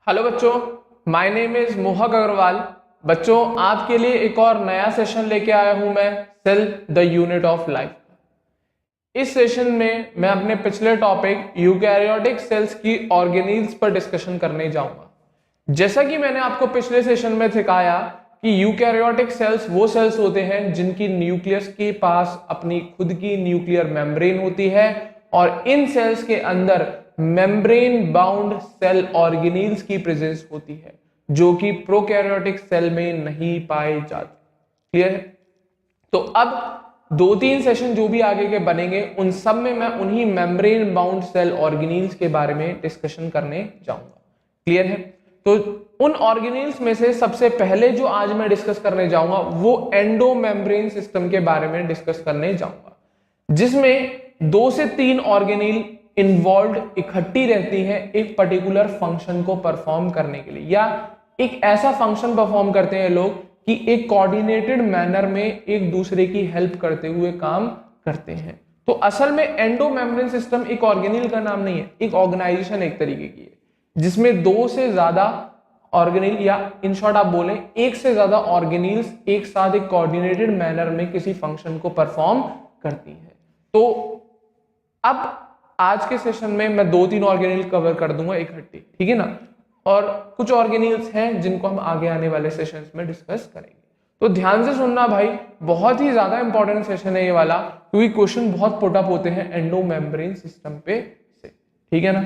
Hello बच्चों, my name is मोहक अग्रवाल। बच्चों, आपके लिए एक और नया सेशन लेके आया हूं मैं, cell the unit of life. इस सेशन में मैं अपने पिछले टॉपिक यूकैरियोटिक सेल्स की ऑर्गेनील्स पर डिस्कशन करने जाऊंगा। जैसा कि मैंने आपको पिछले सेशन में सिखाया कि यूकैरियोटिक सेल्स वो सेल्स होते हैं जिनकी न्यूक्लियस के पास अपनी खुद की न्यूक्लियर मेम्ब्रेन होती है और इन सेल्स के अंदर मेम्ब्रेन बाउंड सेल ऑर्गेनील्स की प्रेजेंस होती है जो कि प्रोकैरियोटिक सेल में नहीं पाए जाते। क्लियर है? तो अब दो तीन सेशन जो भी आगे के बनेंगे उन सब में मैं उन्हीं मेम्ब्रेन बाउंड सेल ऑर्गेनील्स के बारे में डिस्कशन करने जाऊंगा। क्लियर है? तो उन ऑर्गेनील्स में से सबसे पहले जो आज मैं डिस्कस करने जाऊंगा वो एंडो मेम्ब्रेन सिस्टम के बारे में डिस्कस करने जाऊंगा, जिसमें 2 से 3 ऑर्गेनील इन्वॉल्व इकट्ठी रहती हैं एक पर्टिकुलर फंक्शन को परफॉर्म करने के लिए, या एक ऐसा फंक्शन परफॉर्म करते हैं लोग कि एक कोऑर्डिनेटेड मैनर में एक दूसरे की हेल्प करते हुए काम करते हैं। तो असल में एंडो मेम्ब्रेन सिस्टम एक ऑर्गेनील का नाम नहीं है, एक ऑर्गेनाइजेशन एक तरीके की है जिसमें 2 से ज्यादा ऑर्गेनील, या इन शॉर्ट आप बोले एक से ज्यादा ऑर्गेनील्स एक साथ एक कोऑर्डिनेटेड मैनर में किसी फंक्शन को परफॉर्म करती हैं। तो अब आज के सेशन में मैं 2-3 ऑर्गेनील कवर कर दूंगा इकट्ठी, ठीक है ना, और कुछ ऑर्गेनील्स हैं जिनको हम आगे आने वाले सेशंस में डिस्कस करेंगे। तो ध्यान से सुनना भाई, बहुत ही ज्यादा इंपॉर्टेंट सेशन है ये वाला, क्योंकि क्वेश्चन बहुत पुट अप होते हैं एंडो मेम्ब्रेन सिस्टम पे से, ठीक है ना।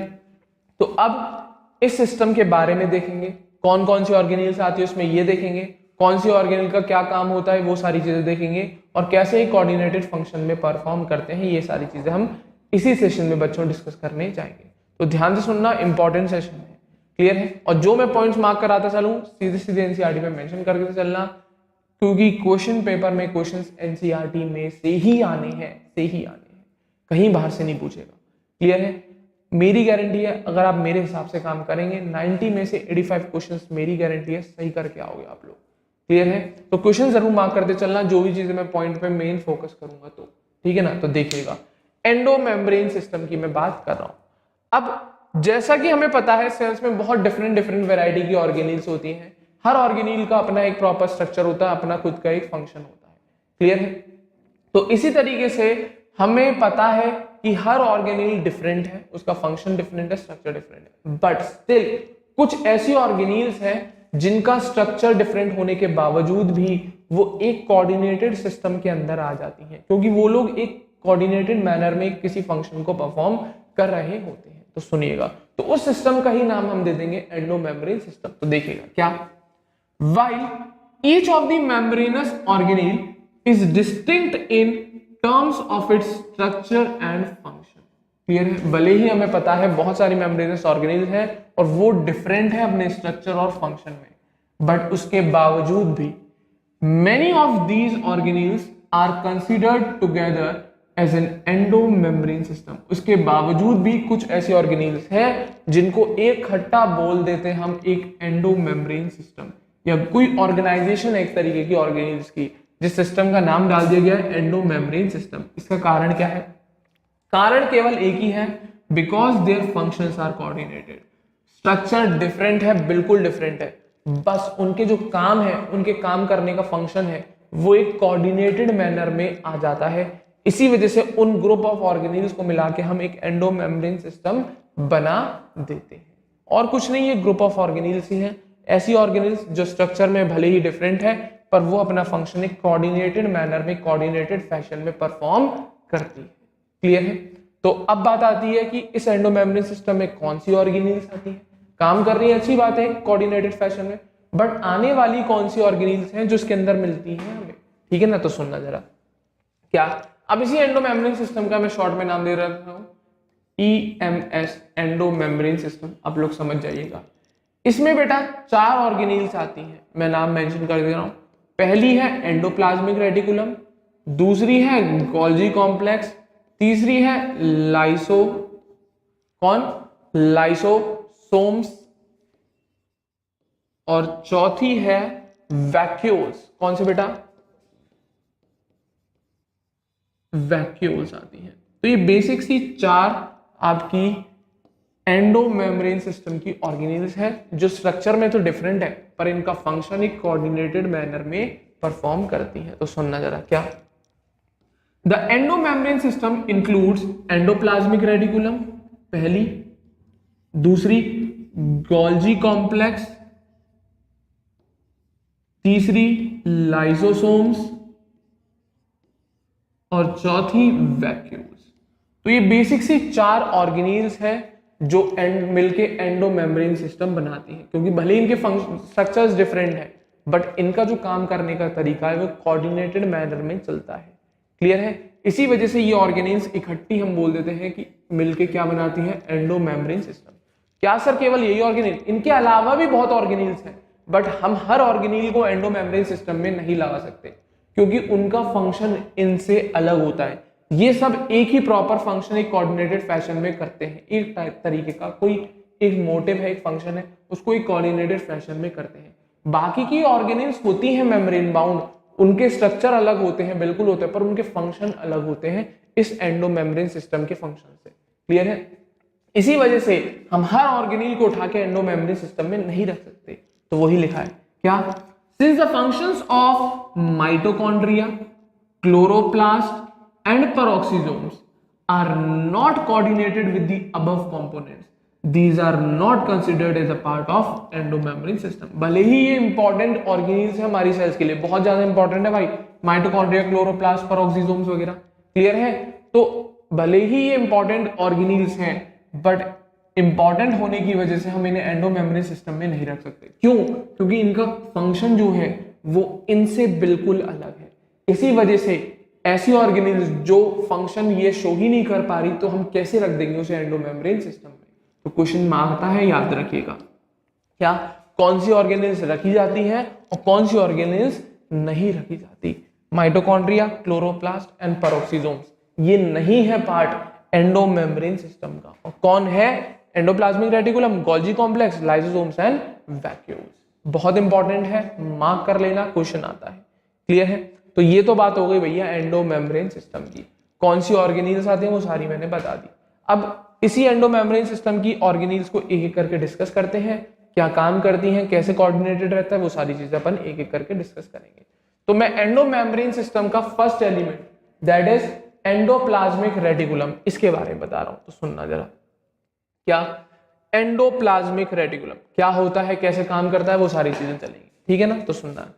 तो अब इस सिस्टम के बारे में देखेंगे, कौन कौन सी ऑर्गेनील्स आती है उसमें ये देखेंगे, कौन सी ऑर्गेनील का क्या काम होता है वो सारी चीजें देखेंगे, और कैसे कोऑर्डिनेटेड फंक्शन में परफॉर्म करते हैं, ये सारी चीजें हम इसी सेशन में बच्चों डिस्कस करने जाएंगे। तो ध्यान से सुनना, इंपॉर्टेंट सेशन है। क्लियर है? और जो मैं पॉइंट्स मार्क कराता चलूं सीधे सीधे एनसीईआरटी में मेंशन करके चलना, क्योंकि क्वेश्चन पेपर में क्वेश्चंस एनसीईआरटी में से ही आने हैं, कहीं बाहर से नहीं पूछेगा। क्लियर है? मेरी गारंटी है, अगर आप मेरे हिसाब से काम करेंगे 90 में से 85 क्वेश्चंस मेरी गारंटी है सही करके आओगे आप लोग। क्लियर है? तो क्वेश्चन जरूर मार्क करते चलना, जो भी चीजें मैं पॉइंट पे मेन फोकस करूंगा, तो ठीक है ना। तो देखिएगा, एंडो मेम्ब्रेन सिस्टम की मैं बात कर रहा हूं। अब जैसा कि हमें पता है सेल्स में बहुत डिफरेंट वैरायटी की ऑर्गेनील्स होती हैं, हर ऑर्गेनील का अपना एक प्रॉपर स्ट्रक्चर होता है, अपना खुद का एक फंक्शन होता है। क्लियर है? तो इसी तरीके से हमें पता है कि हर ऑर्गेनील डिफरेंट है, उसका फंक्शन डिफरेंट है, स्ट्रक्चर डिफरेंट है, बट स्टिल कुछ ऐसी ऑर्गेनील्स हैं जिनका स्ट्रक्चर डिफरेंट होने के बावजूद भी वो एक कोऑर्डिनेटेड सिस्टम के अंदर आ जाती हैं, क्योंकि वो लोग एक कोऑर्डिनेटेड मैनर में किसी फंक्शन को परफॉर्म कर रहे होते हैं। तो सुनिएगा, तो उस सिस्टम का ही नाम हम दे देंगे एंडो मेम्ब्रेन सिस्टम। तो देखिएगा क्या, while each of the membranous organelle is distinct in terms of its structure and function। Clear है? भले ही हमें पता है बहुत सारी मेम्ब्रेनस ऑर्गेनील हैं और वो डिफरेंट है अपने स्ट्रक्चर और फंक्शन में, बट उसके बावजूद भी many of these organelles are considered together as an endomembrane system। उसके बावजूद भी कुछ ऐसी ऑर्गेनील्स हैं जिनको एक खट्टा बोल देते हैं हम एक एंडोमेम्ब्रेन सिस्टम, या कोई ऑर्गेनाइजेशन है एक तरीके की ऑर्गेनील्स की जिस सिस्टम का नाम डाल दिया गया है एंडोमेम्ब्रेन सिस्टम। इसका कारण क्या है? कारण केवल एक ही है, because their functions are coordinated. Structure different है, बिल्कुल डिफरेंट है, बस उनके जो काम है, उनके काम करने का फंक्शन है वो एक कोऑर्डिनेटेड मैनर में आ जाता है। इसी वजह से उन ग्रुप ऑफ ऑर्गेनील्स को मिला के हम एक एंडोमेम्ब्रेन सिस्टम बना देते हैं। और कुछ नहीं, ये ग्रुप ऑफ ऑर्गेनील्स ही हैं, ऐसी ऑर्गेनील्स जो स्ट्रक्चर में भले ही डिफरेंट है पर वो अपना फंक्शन एक कोऑर्डिनेटेड मैनर में, कोऑर्डिनेटेड फैशन में परफॉर्म करती है। क्लियर है? तो अब बात आती है कि इस एंडोमेम्ब्रेन सिस्टम में कौन सी ऑर्गेनील्स आती है, काम कर रही है, अच्छी बात है कोऑर्डिनेटेड फैशन में, बट आने वाली कौन सी ऑर्गेनील्स हैं जो इसके अंदर मिलती हैं हमें, ठीक है ना। तो सुनना जरा, क्या अब इसी एंडोमेम्ब्रेन सिस्टम का मैं शॉर्ट में नाम दे रहा हूं EMS, एंडोमेम्ब्रेन सिस्टम। आप लोग समझ जाइएगा, इसमें बेटा 4 ऑर्गेनील्स आती हैं, मैं नाम मेंशन कर दे रहा हूं। पहली है एंडोप्लाज्मिक रेटिकुलम, दूसरी है गोल्जी कॉम्प्लेक्स, तीसरी है लाइसोसोम्स, और चौथी है वैक्यूल्स। कौन से बेटा? वैक्यूल्स आती हैं। तो ये बेसिक सी 4 आपकी एंडो मेम्ब्रेन सिस्टम की ऑर्गेनेल्स है जो स्ट्रक्चर में तो डिफरेंट है पर इनका फंक्शन एक कोऑर्डिनेटेड मैनर में परफॉर्म करती है। तो सुनना जरा क्या। The endo membrane system includes endoplasmic reticulum पहली, दूसरी गोल्जी कॉम्प्लेक्स, तीसरी लाइसोसोम्स और चौथी वैक्यूल्स। तो ये बेसिक सी 4 ऑर्गेनेल्स है जो मिलके एंडो मेम्ब्रेन सिस्टम बनाती है। क्योंकि भले इनके स्ट्रक्चर्स डिफरेंट है बट इनका जो काम करने का तरीका है वो कोऑर्डिनेटेड मैनर में चलता है। क्लियर है। इसी वजह से ये ऑर्गेनेल्स इकट्ठी हम बोल देते हैं कि मिलके क्या बनाती है, एंडो मेम्ब्रेन सिस्टम। क्या सर केवल यही ऑर्गेनेल? इनके अलावा भी बहुत ऑर्गेनेल्स हैं बट हम हर ऑर्गेनेल को एंडो मेम्ब्रेन सिस्टम में नहीं लगा सकते क्योंकि उनका फंक्शन इनसे अलग होता है। ये सब एक ही प्रॉपर फंक्शन एक कोऑर्डिनेटेड फैशन में करते हैं। एक तरीके का कोई एक मोटिव है, एक फंक्शन है, उसको एक कोऑर्डिनेटेड फैशन में करते हैं। बाकी की ऑर्गेनेल्स होती हैं मेम्ब्रेन बाउंड, उनके स्ट्रक्चर अलग होते हैं, बिल्कुल होते हैं, पर उनके फंक्शन अलग होते हैं इस एंडो मेम्ब्रेन सिस्टम के फंक्शन से। क्लियर है। इसी वजह से हम हर ऑर्गेनेल को उठा के एंडो मेम्ब्रेन सिस्टम में नहीं रख सकते। तो वही लिखा है क्या, since the functions of mitochondria, chloroplast and peroxisomes are not coordinated with the above components, these are not considered as a part of endomembrane system। भले ही ये इंपॉर्टेंट ऑर्गेनेल्स है हमारी सेल्स के लिए, बहुत ज्यादा इंपॉर्टेंट है भाई, माइटोकॉन्ड्रिया, क्लोरोप्लास्ट, पेरोक्सीसोम्स वगैरह। क्लियर है। तो भले ही ये इंपॉर्टेंट ऑर्गेनेल्स हैं बट इंपॉर्टेंट होने की वजह से हम इन्हें एंडोमेम्ब्रेन सिस्टम में नहीं रख सकते। क्यों? क्योंकि इनका फंक्शन जो है वो इनसे बिल्कुल अलग है। इसी वजह से ऐसी ऑर्गेनेल्स जो फंक्शन ये शो ही नहीं कर पा रही तो हम कैसे रख देंगे उसे एंडोमेम्ब्रेन सिस्टम में। तो क्वेश्चन मांगता है, याद रखिएगा क्या, कौन सी ऑर्गेनेल्स रखी जाती हैं और कौन सी ऑर्गेनेल्स नहीं रखी जाती। माइटोकॉन्ड्रिया, क्लोरोप्लास्ट एंड पेरोक्सीसोम्स ये नहीं है पार्ट एंडोमेम्ब्रेन सिस्टम का। और कौन है? Endoplasmic reticulum, Golgi complex, lysosomes and vacuoles. बहुत इंपॉर्टेंट है, मार्क कर लेना, क्वेश्चन आता है। क्लियर है। तो ये तो बात हो गई भैया एंडोमेम्ब्रेन सिस्टम की, कौन सी ऑर्गेनेल्स आती हैं वो सारी मैंने बता दी। अब इसी एंडोमेम्ब्रेन सिस्टम की ऑर्गेनेल्स को एक एक करके डिस्कस करते हैं, क्या काम करती हैं, कैसे कोऑर्डिनेटेड रहता है, वो सारी चीजें अपन एक एक करके डिस्कस करेंगे। तो मैं एंडोमेम्ब्रेन सिस्टम का first element that is endoplasmic reticulum इसके बारे में बता रहा हूं। तो सुनना जरा क्या, एंडोप्लाज्मिक रेटिकुलम क्या होता है, कैसे काम करता है, वो सारी चीजें चलेंगी। ठीक है ना। तो सुनना,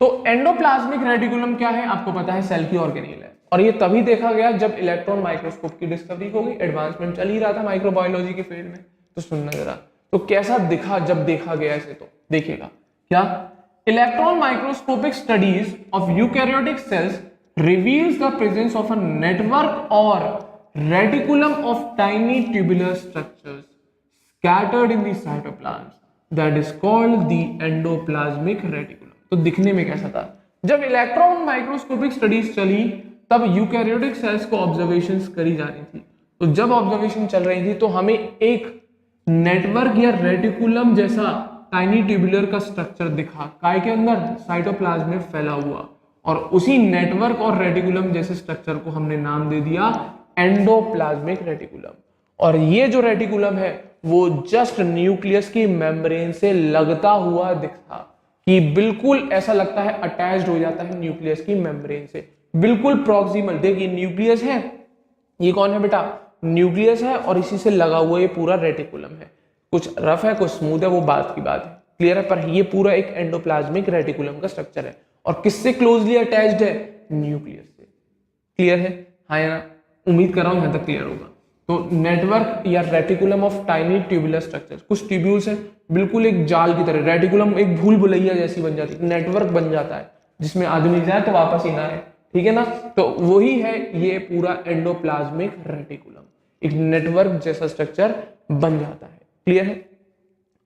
तो एंडोप्लाज्मिक रेटिकुलम क्या है आपको पता है, सेल की ऑर्गेनेल है। और ये तभी देखा गया जब इलेक्ट्रॉन माइक्रोस्कोप की डिस्कवरी हो गई, एडवांसमेंट चल ही रहा था माइक्रोबायोलॉजी के फील्ड में। तो सुनना जरा, तो कैसा दिखा जब देखा गया इसे, तो देखिएगा क्या, electron microscopic studies of eukaryotic cells reveals the presence of a network or reticulum of tiny tubular structures scattered in the cytoplasm that is called the endoplasmic reticulum। तो दिखने में कैसा था? जब इलेक्ट्रॉन माइक्रोस्कोपिक स्टडीज चली तब eukaryotic cells को observations करी जा रही थी। तो जब ऑब्जर्वेशन चल रही थी तो हमें एक नेटवर्क या रेटिकुलम जैसा टाइनी ट्यूबुलर का स्ट्रक्चर दिखा, काय के अंदर, साइटोप्लाज्म में फैला हुआ। और उसी नेटवर्क और रेटिकुलम जैसे स्ट्रक्चर को हमने नाम दे दिया एंडोप्लाज्मिक रेटिकुलम। और ये जो रेटिकुलम है वो जस्ट न्यूक्लियस की मेम्ब्रेन से लगता हुआ दिखता, कि बिल्कुल ऐसा लगता है अटैच्ड हो जाता है न्यूक्लियस की मेम्ब्रेन से, बिल्कुल प्रॉक्सिमल। देखिए न्यूक्लियस है, ये कौन है बेटा, न्यूक्लियस है, और इसी से लगा हुआ ये पूरा रेटिकुलम है। कुछ रफ है कुछ स्मूथ है वो बात की बात है। क्लियर है। पर ये पूरा एक एंडोप्लाज्मिक रेटिकुलम का स्ट्रक्चर है और किससे क्लोजली अटैच्ड है, न्यूक्लियस से। क्लियर है, हाँ या ना, उम्मीद कर रहा हूं यहां तक क्लियर होगा। तो नेटवर्क या reticulum of tiny tubular structure, कुछ ट्यूब्यूल्स हैं बिल्कुल एक जाल की तरह, रेटिकुलम एक भूल भुलैया जैसी बन जाती है, नेटवर्क बन जाता है जिसमें आदमी जाए तो वापस ही ना आए। ठीक है ना। तो वही है ये पूरा एंडोप्लाज्मिक रेटिकुलम, एक नेटवर्क जैसा स्ट्रक्चर बन जाता है। क्लियर है।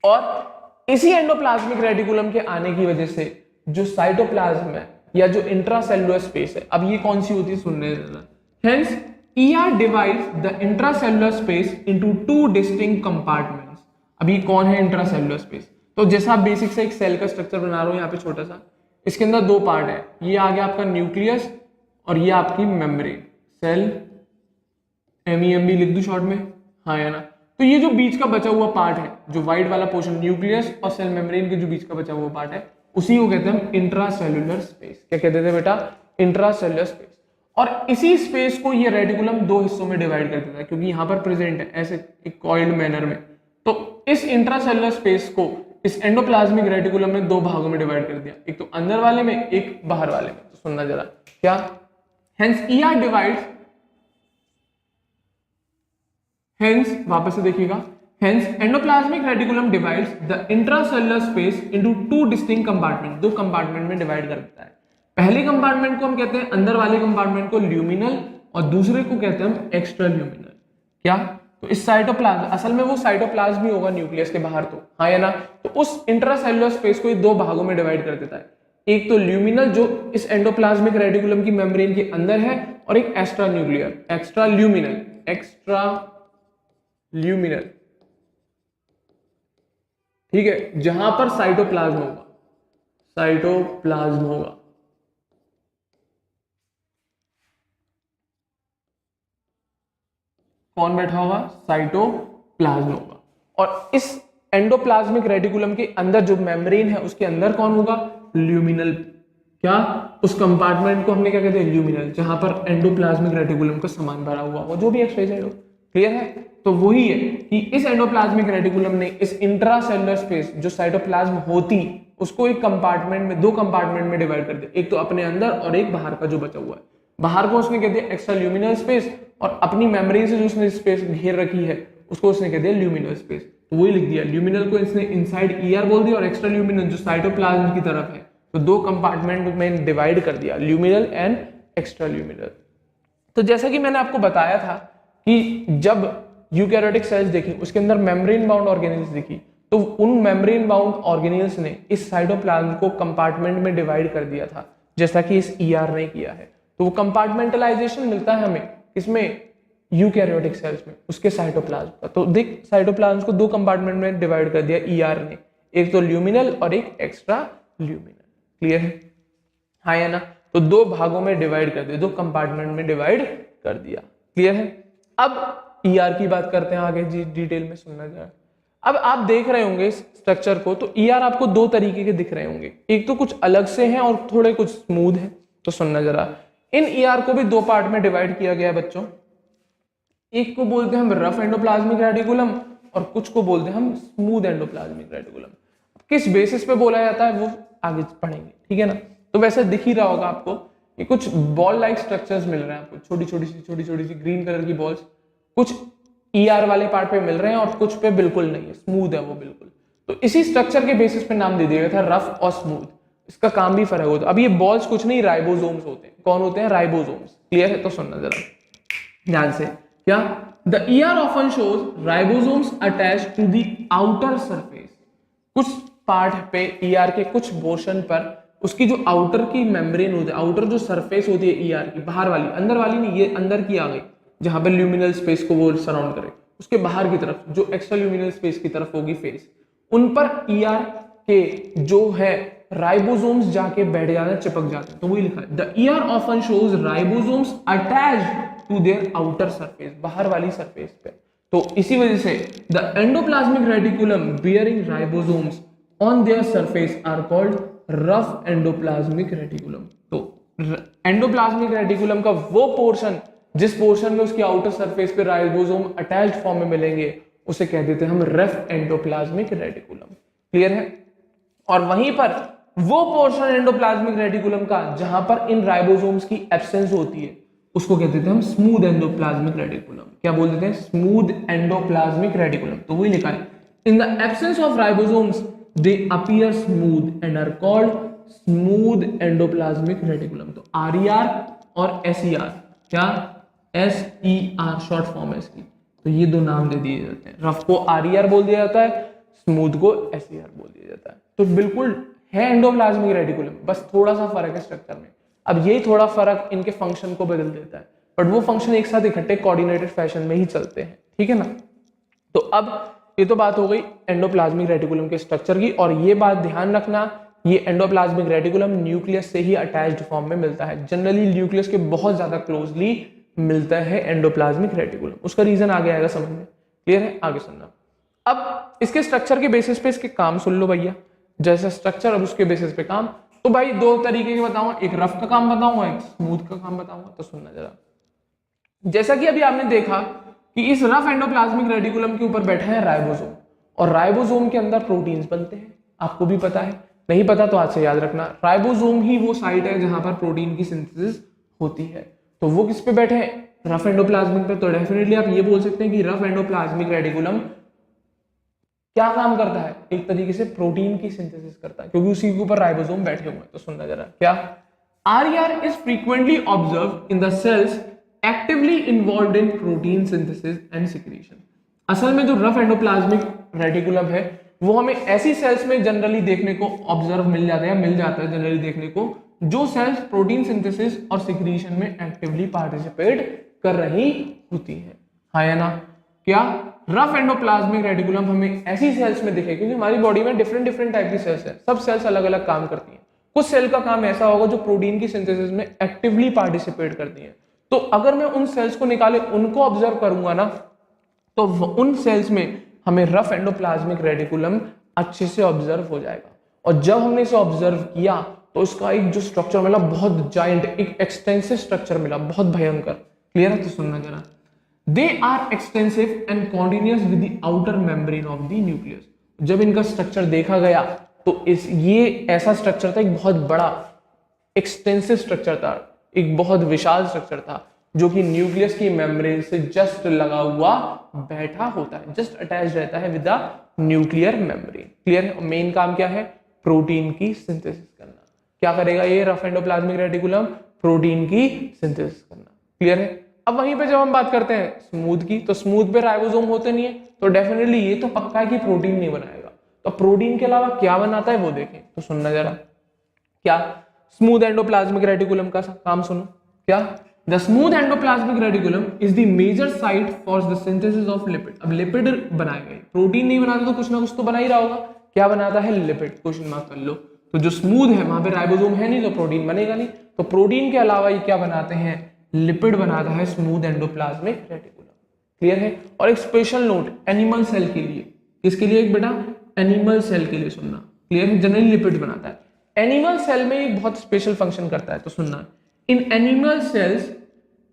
और इसी एंडोप्लाज्मिक रेटिकुलम के आने की वजह से जो साइटोप्लाज्म है या जो इंट्रासेलुलर स्पेस है, अब ये कौन सी होती है सुनने देना। Hence ER divides the intracellular space into two distinct compartments। अभी कौन है इंट्रासेलुलर स्पेस? तो जैसा आप बेसिक से एक सेल का स्ट्रक्चर बना रहा हूं यहाँ पे छोटा सा, इसके अंदर दो पार्ट है, ये आ गया आपका न्यूक्लियस और ये आपकी मेम्ब्रेन, सेल MEMB लिख दूं शॉर्ट में, हाँ या ना। तो ये जो बीच का बचा हुआ पार्ट है, जो व्हाइट वाला पोर्शन, न्यूक्लियस और सेल मेम्ब्रेन के जो बीच का बचा हुआ पार्ट है, उसी को कहते हैं हम इंट्रासेल्युलर स्पेस। क्या कहते थे बेटा? Intracellular space. और इसी स्पेस को ये रेटिकुलम दो हिस्सों में डिवाइड कर देता है, क्योंकि यहाँ पर प्रेजेंट है ऐसे एक कॉइल्ड मैनर में। तो इस इंट्रासेल्युलर स्पेस को इस एंडोप्लाज्मिक रेटिकुलम ने दो भागों में डिवाइड कर दिया, एक तो अंदर वाले में, एक बाहर वाले में। तो सुनना जरा, क्या? हेंस ईआर डिवाइड्स, हेंस वापस से देखिएगा, hence endoplasmic reticulum divides the intracellular space into two distinct compartment. दो कंपार्टमेंट में डिवाइड कर देता है। पहले कंपार्टमेंट को हम कहते हैं, अंदर वाले कंपार्टमेंट को ल्यूमिनल, और दूसरे को कहते हैं हम एक्स्ट्रा ल्यूमिनल। क्या? तो इस साइटोप्लाज्म, असल में वो साइटोप्लाज्म ही होगा न्यूक्लियस के बाहर, तो हाँ या ना? तो उस इंट्रासेल्युलर स्पेस को ये दो भागों में डिवाइड कर देता है, एक तो ल्यूमिनल जो इस एंडोप्लाज्मिक रेटिकुलम की मेम्ब्रेन के अंदर है, और एक extra nuclear, extra luminal, extra luminal, ठीक है, जहां पर साइटोप्लाज्म होगा, साइटोप्लाज्म होगा। कौन बैठा होगा? साइटोप्लाज्म होगा। और इस एंडोप्लाज्मिक रेटिकुलम के अंदर जो मेम्ब्रेन है, उसके अंदर कौन होगा? ल्यूमिनल। क्या? उस कंपार्टमेंट को हमने क्या कहते हैं? ल्यूमिनल, जहां पर एंडोप्लाज्मिक रेटिकुलम का सामान भरा हुआ हो, जो भी एक्सरसाइज हो। क्लियर है? तो वही है कि इस एंडोप्लाज्मिक रेटिकुलम ने इस इंट्रासेल्युलर स्पेस जो साइटोप्लाज्म होती, उसको एक कंपार्टमेंट में, दो कंपार्टमेंट में डिवाइड कर दिया, एक तो अपने अंदर और एक बाहर का जो बचा हुआ है। बाहर को उसने कह दिया एक्स्ट्रा ल्यूमिनल स्पेस, और अपनी मेम्ब्रेन से जो उसने स्पेस घेर रखी है उसको उसने कह दिया ल्यूमिनल स्पेस। तो वही लिख दिया, ल्यूमिनल को इसने इनसाइड ईआर बोल दिया, और एक्स्ट्रा ल्यूमिनल जो साइटोप्लाज्म की तरफ है, तो दो कंपार्टमेंट में डिवाइड कर दिया, ल्यूमिनल एंड एक्स्ट्रा ल्यूमिनल। तो जैसा कि मैंने आपको बताया था कि जब यूकैरियोटिक सेल्स देखी, उसके अंदर मेम्ब्रेन बाउंड ऑर्गेनेल्स दिखी, तो उन मेम्ब्रेन बाउंड ऑर्गेनेल्स ने इस साइटोप्लाज्म को कंपार्टमेंट में डिवाइड कर दिया था, जैसा कि इस ईआर ने किया है। तो वो कंपार्टमेंटलाइजेशन मिलता है हमें किसमें? यूकैरियोटिक सेल्स में, उसके साइटोप्लाज्म का। तो देख, साइटोप्लाज्म को दो कंपार्टमेंट में डिवाइड कर दिया ईआर ने, एक तो ल्यूमिनल और एक एक्स्ट्रा ल्यूमिनल। क्लियर है? हाँ या ना? तो दो भागों में डिवाइड कर दिया, दो कंपार्टमेंट में डिवाइड कर दिया। क्लियर है? अब ईआर की बात करते हैं आगे, जी डिटेल में सुनना जाए। अब आप देख रहे होंगे इस स्ट्रक्चर को, तो ईआर आपको दो तरीके के दिख रहे होंगे, एक तो कुछ अलग से हैं और थोड़े कुछ स्मूथ है। तो सुनना जरा, इन ईआर को भी दो पार्ट में डिवाइड किया गया है बच्चों। एक को बोलते हैं हम रफ एंडोप्लाज्मिक रेटिकुलम, और कुछ को बोलते हैं हम स्मूथ एंडोप्लाज्मिक रेटिकुलम। किस बेसिस पे बोला जाता है वो आगे पढ़ेंगे, ठीक है ना? तो वैसे दिख ही रहा होगा आपको कि कुछ बॉल लाइक स्ट्रक्चर्स मिल रहे हैं आपको, छोटी छोटी सी ग्रीन कलर की बॉल्स, कुछ ईआर वाले पार्ट पे मिल रहे हैं और कुछ पे बिल्कुल नहीं है, स्मूथ है वो बिल्कुल। तो इसी स्ट्रक्चर के बेसिस पे नाम दे दिया गया था रफ और स्मूथ। इसका काम भी फर्क होता है। अब ये बॉल्स कुछ नहीं, राइबोसोम्स होते हैं। कौन होते हैं? राइबोसोम्स। क्लियर है? तो सुनना जरा ध्यान से। क्या? The ER often shows ribosomes attached to the outer surface. कुछ पार्ट पे ईआर के कुछ पोर्शन पर उसकी जो आउटर की मेम्ब्रेन होती है, आउटर जो सरफेस होती है ईआर की, बाहर वाली, अंदर वाली नहीं, ये अंदर की आ गई, जहां पे ल्यूमिनल स्पेस को वो सराउंड करे, उसके बाहर की तरफ जो एक्स्ट्रा ल्यूमिनल स्पेस की तरफ होगी फेस, उन पर ईआर के जो है राइबोसोम्स जाके बैठ जाते हैं, चिपक जाते हैं। तो वही लिखा है, the ER often shows ribosomes attached to their outer surface, बाहर वाली सरफेस पे। तो इसी वजह से the endoplasmic reticulum bearing ribosomes on their surface are called rough endoplasmic reticulum. तो एंडोप्लाज्मिक रेटिकुलम का वो पोर्शन जिस पोर्शन में उसकी आउटर सरफेस पे राइबोसोम अटैच्ड फॉर्म में मिलेंगे, उसे कह देते हैं हम रफ एंडोप्लाज्मिक रेटिकुलम। क्लियर है? और वहीं पर वो पोर्शन एंडोप्लाज्मिक रेटिकुलम का जहां पर इन राइबोसोम्स की एब्सेंस होती है, उसको कहते थे हम स्मूथ एंडोप्लाज्मिक रेटिकुलम। क्या बोल देते हैं? Smooth endoplasmic reticulum. तो वही लिखा है, in the absence of ribosomes they appear smooth and are called smooth endoplasmic reticulum. तो आरईआर और एसईआर, क्या? एसईआर शॉर्ट फॉर्म है इसकी। तो ये दो नाम दे दिए जाते हैं, रफ को आरईआर बोल दिया जाता है, स्मूथ को एसईआर बोल दिया जाता है। तो बिल्कुल है एंडोप्लाज्मिक रेटिकुलम, बस थोड़ा सा फर्क है स्ट्रक्चर में। अब यही थोड़ा फर्क इनके फंक्शन को बदल देता है, बट वो फंक्शन एक साथ इकट्ठे कोऑर्डिनेटेड फैशन में ही चलते हैं। ठीक है ना? तो अब ये तो बात हो गई एंडोप्लाज्मिक रेटिकुलम के स्ट्रक्चर की, और ये बात ध्यान रखना, ये एंडोप्लाज्मिक रेटिकुलम न्यूक्लियस से ही अटैच्ड फॉर्म में मिलता है। जनरली न्यूक्लियस के बहुत ज्यादा क्लोजली मिलता है एंडोप्लाज्मिक रेटिकुलम। उसका रीजन आगे आएगा समझ में। क्लियर है? आगे सुनना। अब इसके स्ट्रक्चर के बेसिस पे इसके काम सुन लो भैया, जैसे स्ट्रक्चर अब उसके बेसिस पे काम। तो भाई दो तरीके के बताऊंगा, एक रफ का काम बताऊंगा, एक स्मूथ का काम बताऊंगा। तो सुनना जरा। जैसा कि अभी आपने देखा कि इस रफ एंडोप्लाज्मिक रेटिकुलम के ऊपर बैठा है राइबोसोम, और राइबोसोम के अंदर प्रोटीन्स बनते हैं। आपको भी पता है, नहीं पता तो आज से याद रखना, राइबोसोम ही वो साइट है जहां पर प्रोटीन की सिंथेसिस होती है। तो वो किस पे बैठे हैं? रफ एंडोप्लाज्मिक पे। तो डेफिनेटली आप ये बोल सकते हैं कि रफ एंडोप्लाज्मिक रेटिकुलम क्या काम करता है? एक तरीके से प्रोटीन की सिंथेसिस करता है, क्योंकि उसी के ऊपर राइबोसोम बैठे हुए हैं। तो सुनना जरा, क्या RER is frequently observed in the cells actively involved in protein synthesis and secretion. असल में जो रफ एंडोप्लाज्मिक रेटिकुलम है वो हमें ऐसी सेल्स में जनरली देखने को ऑब्जर्व मिल जाता है जनरली देखने को, जो सेल्स प्रोटीन सिंथेसिस और सिक्रीशन में एक्टिवली पार्टिसिपेट कर रही होती है। हाँ या ना? क्या रफ एंडोप्लाज्मिक रेटिकुलम हमें ऐसी सेल्स में दिखे, क्योंकि हमारी बॉडी में डिफरेंट टाइप की सेल्स है, सब सेल्स अलग अलग काम करती हैं। कुछ सेल का काम ऐसा होगा जो प्रोटीन की सिंथेसिस में एक्टिवली पार्टिसिपेट करती है। तो अगर मैं उन सेल्स को निकाले उनको ऑब्जर्व करूंगा ना, तो उन सेल्स में हमें रफ एंडोप्लाज्मिक रेटिकुलम अच्छे से ऑब्जर्व हो जाएगा। और जब हमने इसे ऑब्जर्व किया तो इसका एक जो स्ट्रक्चर मिला बहुत जायंट, एक एक्सटेंसिव स्ट्रक्चर मिला, बहुत भयंकर। क्लियर है? तो सुनना जरा। They are extensive and continuous with the outer membrane of the nucleus. जब इनका स्ट्रक्चर देखा गया तो ये ऐसा स्ट्रक्चर था, एक बहुत बड़ा एक्सटेंसिव स्ट्रक्चर था, एक बहुत विशाल स्ट्रक्चर था, जो कि न्यूक्लियस की मेम्ब्रेन से जस्ट लगा हुआ बैठा होता है, जस्ट अटैच रहता है with the nuclear membrane. Clear है? मेन काम क्या है? प्रोटीन की सिंथेसिस करना। क्या करेगा ये रफ एंडोप्लाज्मिक रेटिकुलम? प्रोटीन की सिंथेसिस करना। क्लियर है? अब वहीं पे जब हम बात करते हैं स्मूथ की, तो स्मूथ पे राइबोसोम होते नहीं है, तो डेफिनेटली ये तो पक्का है कि प्रोटीन नहीं बनाएगा। तो प्रोटीन के अलावा क्या बनाता है वो देखें। तो सुनना जरा, क्या स्मूथ एंडोप्लाज्मिक रेटिकुलम का काम सुनो। क्या the smooth endoplasmic reticulum is the major site for the synthesis of lipid. अब लिपिड बनाएगा, प्रोटीन नहीं बनाता तो कुछ ना कुछ तो बना ही रहा होगा। क्या बनाता है? लिपिड। क्वेश्चन मार्क कर लो। तो जो स्मूथ है वहां पे राइबोसोम है नहीं, तो प्रोटीन बनेगा नहीं। तो प्रोटीन के अलावा ये क्या बनाते हैं? लिपिड बनाता है स्मूथ एंडोप्लाज्मिक रेटिकुलम। क्लियर है? और एक स्पेशल नोट एनिमल सेल के लिए, किसके लिए? एक बेटा एनिमल सेल के लिए सुनना। क्लियर है? जनरली लिपिड बनाता है। एनिमल सेल में एक बहुत स्पेशल फंक्शन करता है, तो सुनना। In animal cells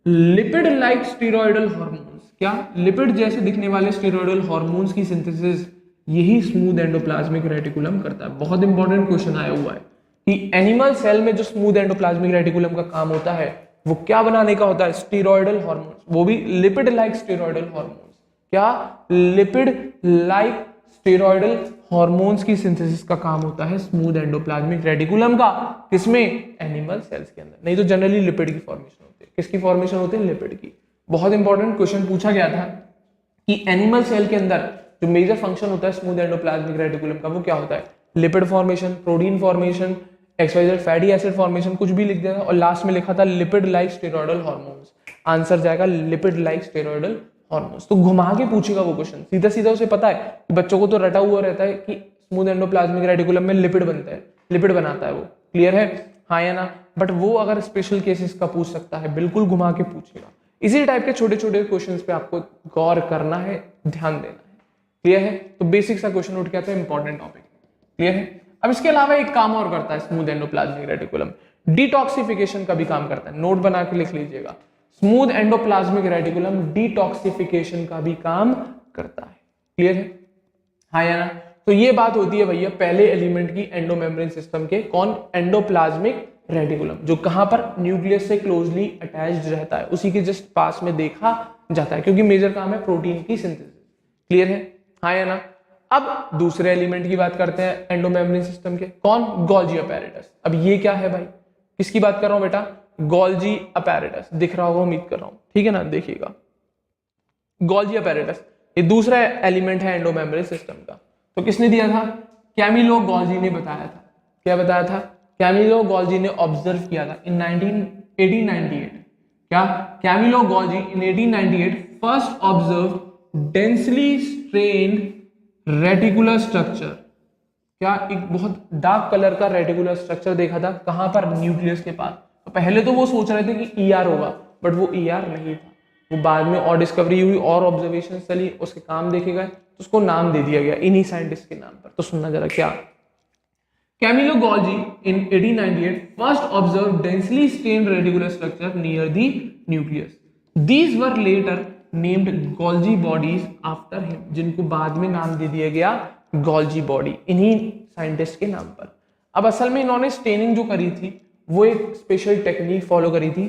lipid like steroidal hormones. क्या लिपिड जैसे दिखने वाले स्टेरॉयडल हार्मोन्स की सिंथेसिस यही स्मूथ एंडोप्लाज्मिक रेटिकुलम करता है। बहुत इंपॉर्टेंट क्वेश्चन आया हुआ है कि एनिमल सेल में जो स्मूथ एंडोप्लाज्मिक रेटिकुलम का काम होता है वो क्या बनाने का होता है? स्टेरॉयडल हार्मोन्स, वो भी लिपिड लाइक स्टेरॉयडल हार्मोन्स। क्या लिपिड लाइक स्टेरॉयडल हार्मोन्स की सिंथेसिस का काम होता है स्मूथ एंडोप्लाज्मिक रेटिकुलम का। किसमें? एनिमल सेल्स के अंदर। नहीं तो जनरली लिपिड की फॉर्मेशन होती है। किसकी फॉर्मेशन होती है? लिपिड की। बहुत इंपॉर्टेंट क्वेश्चन पूछा गया था कि एनिमल सेल के अंदर जो मेजर फंक्शन होता है स्मूथ एंडोप्लाज्मिक रेटिकुलम का, वो क्या होता है? Lipid formation, protein formation, XYZ fatty acid formation, कुछ भी लिख देना और लास्ट में लिखा था lipid like steroidal hormones. Answer जाएगा लिपिड लाइक स्टेरॉयडल हार्मोन्स। तो घुमा के पूछेगा वो क्वेश्चन, सीधा सीधा उसे पता है कि बच्चों को तो रटा हुआ रहता है कि स्मूथ एंडोप्लाज्मिक रेटिकुलम में लिपिड बनता है, लिपिड बनाता है वो। क्लियर है? हाँ या ना? बट वो अगर स्पेशल केसेस का पूछ सकता है, बिल्कुल घुमा के पूछेगा। इसी टाइप के छोटे छोटे क्वेश्चंस पे आपको गौर करना है, ध्यान देना है। क्लियर है? तो बेसिक सा क्वेश्चन उठ के आता है, इंपॉर्टेंट टॉपिक। क्लियर है? अब इसके अलावा एक काम और करता है स्मूथ एंडोप्लाज्मिक रेटिकुलम, डिटॉक्सिफिकेशन का भी काम करता है। नोट बना के लिख लीजिएगा, स्मूथ एंडोप्लाज्मिक रेटिकुलम डिटॉक्सिफिकेशन का भी काम करता है। क्लियर है? हाँ या ना? तो ये बात होती है भैया पहले एलिमेंट की एंडोमेम्ब्रेन सिस्टम के। कौन? एंडोप्लाज्मिक रेटिकुलम, जो कहां पर? न्यूक्लियस से क्लोजली अटैच्ड रहता है, उसी के जस्ट पास में देखा जाता है, क्योंकि मेजर काम है प्रोटीन की सिंथेसिस। क्लियर है? हाँ या ना? अब दूसरे एलिमेंट की बात करते हैं एंडोमेम्ब्रेन सिस्टम के। कौन? Golgi apparatus. अब ये क्या है भाई? किसकी बात कर रहा हूं बेटा? Golgi apparatus. दिख रहा होगा, उम्मीद कर रहा हूं, ठीक है ना? देखिएगा, गोल्गी अपैरेटस ये दूसरा एलिमेंट है एंडोमेम्ब्रेन सिस्टम का। तो किसने दिया था? कैमिलो गोल्गी ने बताया था। क्या बताया था? कैमिलो गोल्गी ने ऑब्जर्व किया था इन 1898। क्या? कैमिलो गोल्गी इन 1898 first observe densely strained reticular structure. क्या? एक बहुत डार्क कलर का रेटिकुलर स्ट्रक्चर देखा था। कहां पर? न्यूक्लियस के पास। तो पहले तो वो सोच रहे थे कि ER होगा, बट वो ER नहीं था। वो बाद में और डिस्कवरी हुई और ऑब्जर्वेशन चली, उसके काम देखे गए, तो उसको नाम दे दिया गया इन्हीं साइंटिस्ट के नाम पर। तो सुनना जरा क्या। Camillo Golgi in 1898 first observed densely stained radicular structure near the nucleus. These were later named Golgi bodies after him, जिनको बाद में नाम दे दिया गया Golgi body इन्हीं साइंटिस्ट के नाम पर। अब असल में इन्होंने स्टेनिंग जो करी थी वो एक स्पेशल टेक्निक फॉलो करी थी,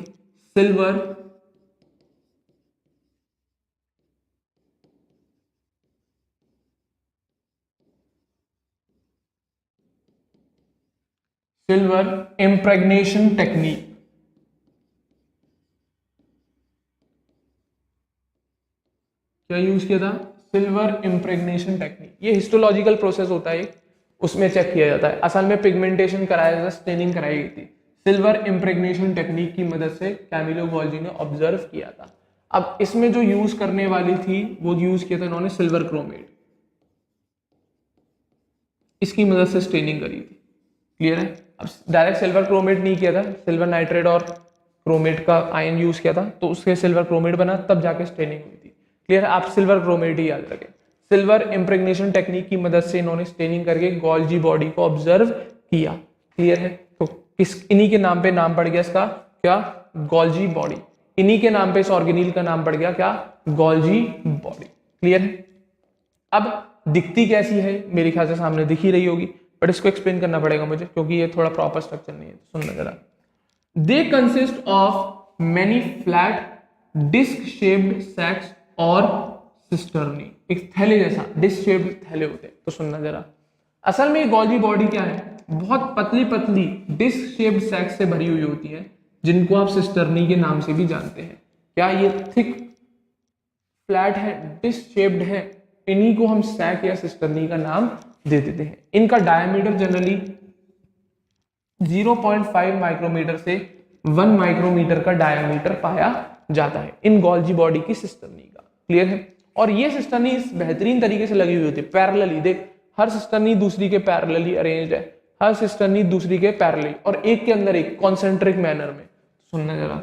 सिल्वर इम्प्रेग्नेशन टेक्निक। क्या यूज किया था? Silver impregnation technique. ये हिस्टोलॉजिकल प्रोसेस होता है, उसमें चेक किया जाता है। असल में पिगमेंटेशन कराया जाता, स्टेनिंग कराई गई थी। सिल्वर इम्प्रेग्नेशन टेक्निक की मदद से कैमिलो गॉल्जी ने ऑब्जर्व किया था। अब इसमें जो यूज करने वाली थी वो यूज किया था इन्होंने सिल्वर क्रोमेट, इसकी मदद से स्टेनिंग करी थी। क्लियर है? अब डायरेक्ट सिल्वर क्रोमेट नहीं किया था, सिल्वर नाइट्रेट और क्रोमेट का आयन यूज किया था, तो उसके सिल्वर क्रोमेट बना, तब जाके स्टेनिंग हुई थी। क्लियर है? आप सिल्वर क्रोमेट ही याद रखें। सिल्वर इम्प्रेग्नेशन टेक्निक की मदद से इन्होंने स्टेनिंग करके गॉल्जी बॉडी को ऑब्जर्व किया। क्लियर है? तो किस इन्हीं के नाम पे नाम पड़ गया इसका क्या? Golgi body. इन्हीं के नाम पे इस ऑर्गेनील का नाम पड़ गया क्या? Golgi body. क्लियर है? अब दिखती कैसी है? मेरे ख्याल से सामने दिख ही रही होगी, बट इसको एक्सप्लेन करना पड़ेगा मुझे क्योंकि ये थोड़ा प्रॉपर स्ट्रक्चर नहीं है। सुनना जरा। They consist of many flat disc shaped sacs or cisternae, एक थैले जैसा डिस्क शेप्ड थैले होते हैं। तो सुनना जरा। असल में गॉल्जी बॉडी क्या है? बहुत पतली पतली डिस्क शेप्ड सैक्स से भरी हुई होती है, जिनको आप सिस्टर्नी के नाम से भी जानते हैं। क्या ये थिक फ्लैट है, डिस्क शेप्ड है, इन्हीं को हम सैक या सिस्टर्नी का नाम दे देते हैं। इनका डायमीटर जनरली 0.5 माइक्रोमीटर से 1 माइक्रोमीटर का डायमीटर पाया जाता है इन गॉल्जी बॉडी की सिस्टर्नी का। क्लियर है? और ये सिस्टर्नी बेहतरीन तरीके से लगी हुई होती है, पैरेलली। देख, हर सिस्टर्नी दूसरी के पैरेलली अरेंज्ड है, हर सिस्टर्नी दूसरी के पैरेलली, और एक के अंदर एक कॉन्सेंट्रिक मैनर में। सुनना जरा।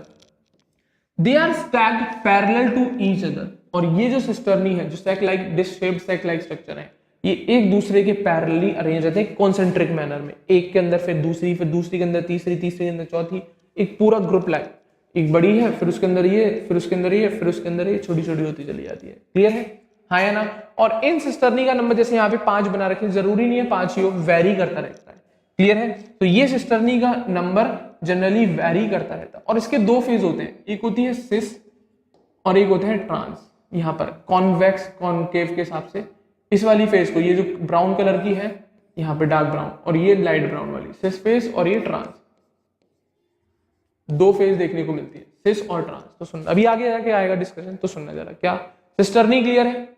They are stacked parallel to each other, और ये जो सिस्टर्नी है, जो sac like disc shaped sac like structure है, ये एक दूसरे के पैरेलली अरेंज रहते हैं कॉन्सेंट्रिक मैनर में। एक के अंदर फिर दूसरी के अंदर तीसरी, तीसरी के अंदर चौथी, एक पूरा ग्रुप लाइन। एक बड़ी है, फिर उसके अंदर ये, फिर उसके अंदर ये, फिर उसके अंदर ये, छोटी छोटी होती चली जाती है। क्लियर है? हाँ या ना? और इन सिस्टर्नी का नंबर जैसे यहाँ पे 5 बना रखे, जरूरी नहीं है 5 ही हो, वेरी करता रहता है। क्लियर है? तो ये सिस्टर्नी का नंबर जनरली वेरी करता रहता है। और इसके दो फेज होते हैं, एक होती है सिस और एक होता है ट्रांस। यहाँ पर कॉन्वेक्स कॉनकेव के हिसाब से इस वाली फेज को, ये जो ब्राउन कलर की है यहाँ पे डार्क ब्राउन, और ये लाइट ब्राउन वाली सिस फेज, और ये ट्रांस, दो फेज देखने को मिलती है, सिस और ट्रांस। तो सुन, अभी आगे जाके आएगा डिस्कशन, तो सुनना जरा। क्या सिस्टर्नी क्लियर है?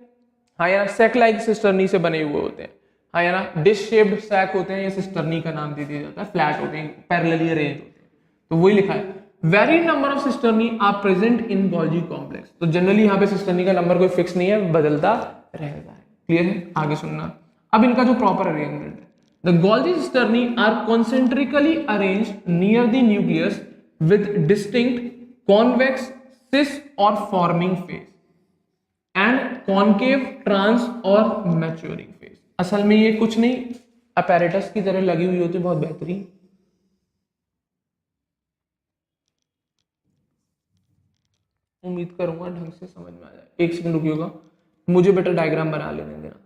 हाँ या ना? सैक लाइक सिस्टर्नी से बने हुए होते हैं। हाँ या ना? डिश शेप्ड सैक होते हैं, ये सिस्टर्नी का नाम दे दिया जाता है। फ्लैट होते हैं, पैरेलली अरेंज होते हैं, तो वही लिखा है। Very number of cisternae are present in Golgi complex. तो जनरली यहाँ पे सिस्टर्नी का नंबर कोई फिक्स नहीं है, बदलता रहता है। क्लियर है? आगे सुनना। अब इनका जो प्रॉपर अरेंजमेंट है, the Golgi cisternae are concentrically arranged near the nucleus with distinct convex cis or forming phase and concave trans और maturing phase। असल में ये कुछ नहीं, apparatus की तरह लगी हुई होती है, बहुत बेहतरीन। उम्मीद करूंगा ढंग से समझ में आ जाए। एक सेकंड रुकिएगा, मुझे बेटा डायग्राम बना लेने देना।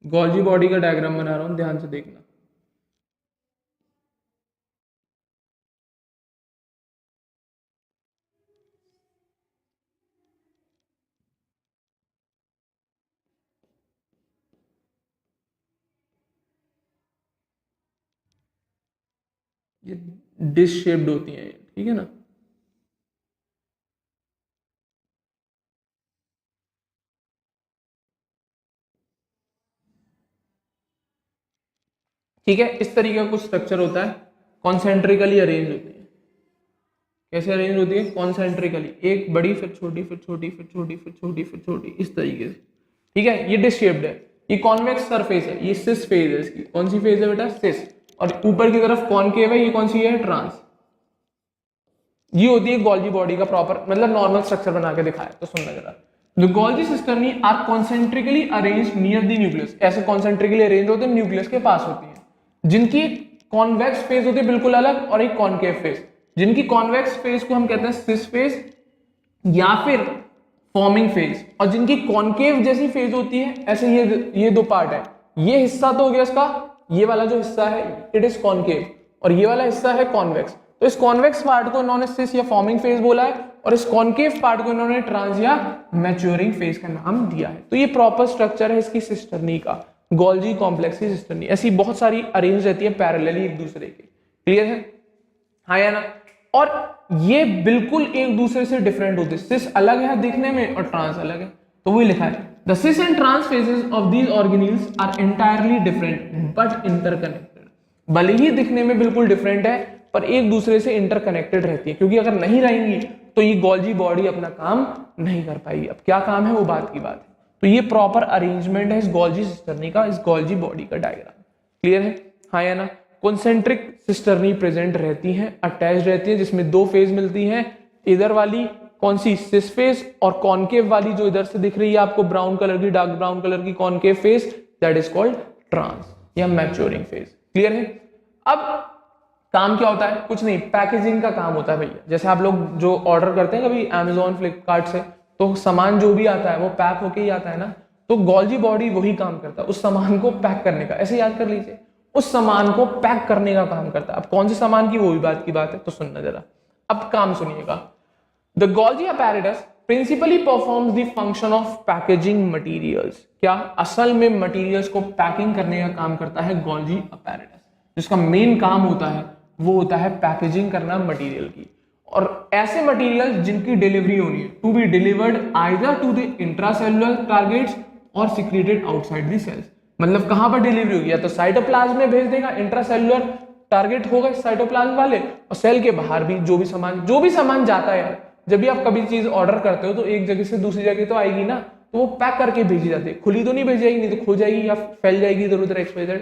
गॉल्जी बॉडी का डायग्राम बना रहा हूं, ध्यान से देखना। ये डिश शेप्ड होती है, ठीक है ना? ठीक है, इस तरीके का कुछ स्ट्रक्चर होता है, कॉन्सेंट्रिकली अरेंज होती है। कैसे अरेंज होती है? कॉन्सेंट्रिकली, एक बड़ी फिर छोटी फिर छोटी फिर छोटी फिर छोटी फिर छोटी, इस तरीके से। ठीक है, ये डिश शेप्ड है, ये कॉन्वेक्स सरफेस है, ये सिस फेज है इसकी। कौन सी फेज है बेटा? सिस। और ऊपर की तरफ कॉनकेव है, ये कौन सी है? ट्रांस। ये होती है गोल्जी बॉडी का प्रॉपर, मतलब नॉर्मल स्ट्रक्चर बना के दिखाया। तो सुनना जरा, the Golgi cisternae are concentrically arrange near the nucleus. ऐसे कॉन्सेंट्रिकली अरेंज होते हैं, न्यूक्लियस के पास होती है, जिनकी कॉन्वेक्स फेज होती है बिल्कुल अलग, और एक कॉनकेव फेज। जिनकी कॉन्वेक्स फेज को हम कहते हैं सिस फेज या फिर फॉर्मिंग फेज, और जिनकी कॉनकेव जैसी फेज होती है, ऐसे ये दो पार्ट है। ये हिस्सा तो हो गया इसका, ये वाला जो हिस्सा है इट इज कॉनकेव, और ये वाला हिस्सा है कॉन्वेक्स। तो इस कॉन्वेक्स पार्ट को इन्होंने सिस या फॉर्मिंग फेज बोला है, और इस कॉनकेव पार्ट को इन्होंने ट्रांस या मैच्योरिंग फेज का नाम दिया है। तो ये प्रॉपर स्ट्रक्चर है इसकी सिस्टर्नी का, गोल्जी कॉम्प्लेक्स की सिस्टर्नी। ऐसी बहुत सारी अरेंज रहती है पैरेलली एक दूसरे के। क्लियर है? हाँ या ना? और ये बिल्कुल एक दूसरे से डिफरेंट होते हैं। सिस अलग है दिखने में और ट्रांस अलग है, तो वही लिखा है, the cis and trans phases of these organelles are entirely different but interconnected. भले ही दिखने में बिल्कुल डिफरेंट है, पर एक दूसरे से इंटरकनेक्टेड रहती है, क्योंकि अगर नहीं रहेंगी तो ये गोल्जी बॉडी अपना काम नहीं कर पाएगी। अब क्या काम है वो बात की बात है। तो ये प्रॉपर अरेंजमेंट है इस गोल्जी सिस्टर्नी का, इस गोल्जी बॉडी का डायग्राम। क्लियर है? हाँ या ना? कॉन्सेंट्रिक सिस्टर्नी प्रेजेंट रहती हैं, अटैच रहती है, जिसमें दो फेज मिलती हैं। इधर वाली कौन सी? सिस फेज, और कॉनकेव वाली जो इधर से दिख रही है आपको ब्राउन कलर की, डार्क ब्राउन कलर की concave phase, that is called trans या मैच्योरिंग फेज। क्लियर है? अब काम क्या होता है? कुछ नहीं, पैकेजिंग का काम होता है भैया। जैसे आप लोग जो ऑर्डर करते हैं कभी अमेजोन फ्लिपकार्ट से, तो सामान जो भी आता है वो पैक होके ही आता है ना, तो गोल्जी बॉडी वही काम करता है, उस सामान को पैक करने का। ऐसे याद कर लीजिए, उस सामान को पैक करने का काम करता है। अब कौन से सामान की, वो भी बात की बात है, तो सुनना जरा। अब काम सुनिएगा, the Golgi apparatus principally performs the function of packaging materials. क्या? असल में मटेरियल्स को पैकिंग करने का काम करता है गोल्जी अपैरेटस। जिसका मेन काम होता है वो होता है पैकेजिंग करना मटेरियल की, और ऐसे मटेरियल जिनकी डिलीवरी होनी है, to be delivered either to the intracellular targets और सिक्रेटेड आउटसाइड द सेल्स। मतलब कहां पर डिलीवरी होगी? या तो साइटोप्लाज्म में भेज देगा, इंट्रासेलुलर टारगेट होगा साइटोप्लाज्म वाले, और सेल के बाहर भी जो भी सामान जाता है। जब भी आप कभी चीज ऑर्डर करते हो तो एक जगह से दूसरी जगह तो आएगी ना, तो वो पैक करके भेजी जाती है, खुली तो नहीं भेजी जाएगी, नहीं तो खो जाएगी या फैल जाएगी इधर उधर XYZ।